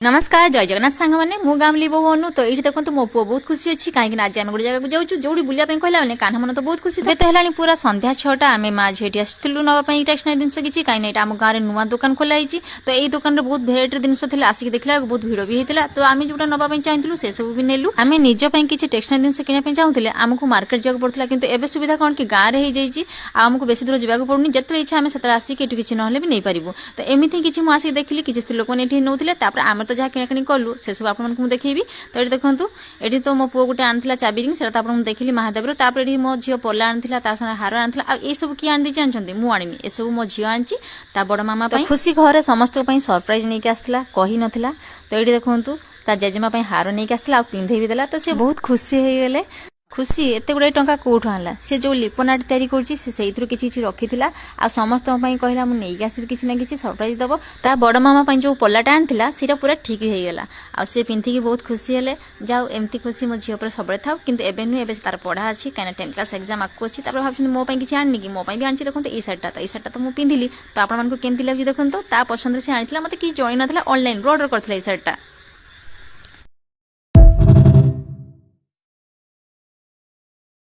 नमस्कार जय जगन्नाथ सांग मैंने मु गामली बो अनु तो ये देखो मो पु बहुत खुशी अच्छी कहीं आज आम गोटे जगह जाऊँ जो बुलाया कहला मैंने कान्हा मन तो बहुत खुशी थे तो है पूरा संध्या 6टा आम माँ झीटी आसलु नापी टेक्सनारी जिन किसी कहीं आम गाँव में नुआ दुकान खोलाई तो यही दुकान में बहुत भेराइटी जिन थे आसिक देखला बहुत भिड़ भी होता तो आम जो नापी चाहूँ से सब भी नेलु आम निज किसी टेक्सनारी जिन किनापी चाहूले आमको मार्केट जाक पड़ता कितु एवं सुविधा कौन कि गाँव में हो जाए आमको बेसी दूर जावाक पड़ुनी जिते इच्छा आम से आसिक ये किसी ना भी नहीं पारू तो एमती किसी मुझे देखिली किसी स्त्री लोक ये नौले आम तो जहाँ किणाकिणी कलु से सब आपको देखी तो ये देखो ये तो मो पु गोटे आनी चाबी रिंग से देखिली महादेवर तापर ये मो झील पला आनी हार आनी आ सब किए आनी जानते मुझे आनी ये सब मो झील आनी बड़ मामा तो खुशी घर समस्त सरप्राइज नहीं आसला कही नाला तो ये देखो ता जेजेमा हार नहीं आसला पिंधे भी देला तो सी बहुत खुशी हो गले खुशी एत गुड़ाई टंका कौटू आना सी जो लिपोनाट तैयारी कर किसी रखी आ समस्त कहला मुझे नहीं आसबि किसी ना कि सरप्राइज दब ता बड़ मामा जो पलाटा आनी सीटा पूरा ठीक हो गला आ सी पिंधिकी बहुत खुशी हेले जाओ एमती खुशी मो झील पर सब था कितु एवं नुहे एवं तार पढ़ा अच्छी कहीं 10th क्लास एग्जाम आगे अच्छी भाई मो किसी आनी कि मो भी आनी देखो ये सार्टा तो मुझे पिंधिली तो आपको केमती लगे देखो ता पसंद से आनी मतलब कि जन ना ऑनलाइन ऑर्डर करता ये सार्टा